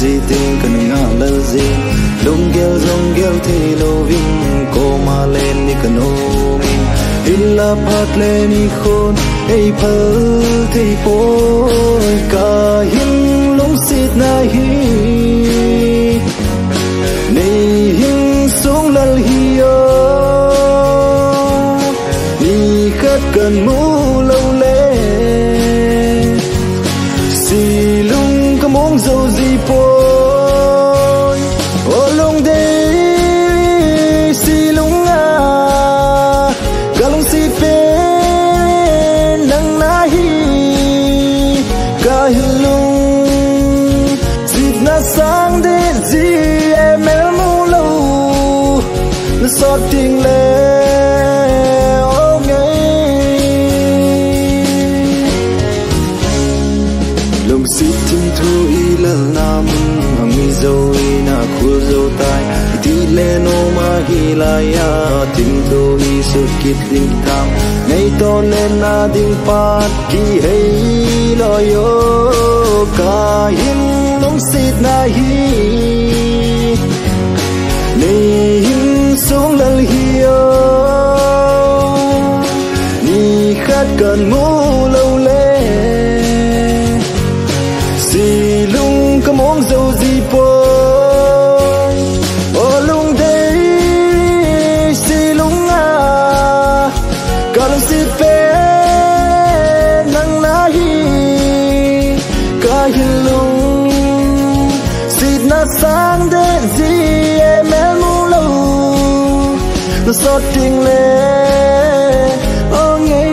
gì tình cần ngả lơ gì lung kêu rong kêu thì lô vinh cô mà lên đi cần ôm in la phát lên đi khôn ấy phơ thì bôi cả hin lung xịt na hi này hin xuống lal hi đi khát cần mũ lâu lê xì lung có muốn dâu gì bôi ô lung đi xì lung à cả lung xịt về nắng na hi cả hin lung xịt na sáng đến gì em mũ lâu nó xót tình lệ xịt chim thu y lơ nam hằng mi dâu y na khu dâu tai ti le no ma hi la ya tim thu y su kit ding tham ngày to lên na ding pat ki hey lo yo ka hin long xịt na hi nei hin song lal hi yo ni khát cần ngủ lâu lê xì lung có muốn dâu gì bôi ô lung đây xì lung à cả lung xịt về nắng na hi cả hin lung xịt na sáng đến gì em mũ lâu nó xót tình lệ ô nghe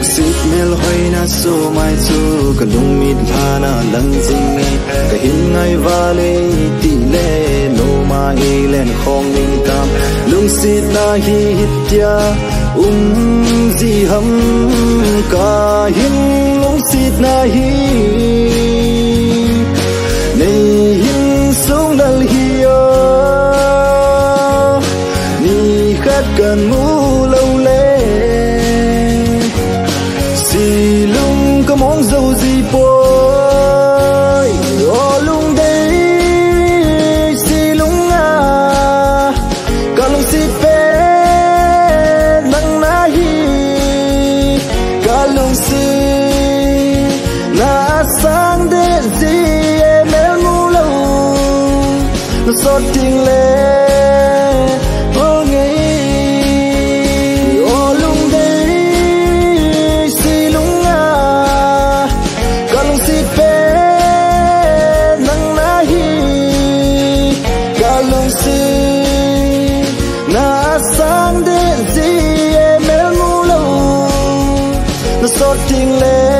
xịt mel hoy na so mai chu ka lung mit la na lang jing nge ka hin ngai va le ti le no ma e len khong ning tam lung xịt na hi hitya di ham ka hin lung xịt na hi nei hin sung dal hi yo ni khát cần mũ lâu lê xì lung có muốn dâu gì bôi ô lung đây xì lung à cả lung xịt về nắng na hi cả lung xịt na sáng đến gì em mũ lâu nó xót tình lệ sáng đến gì em mũ lâu nó xót tình lệ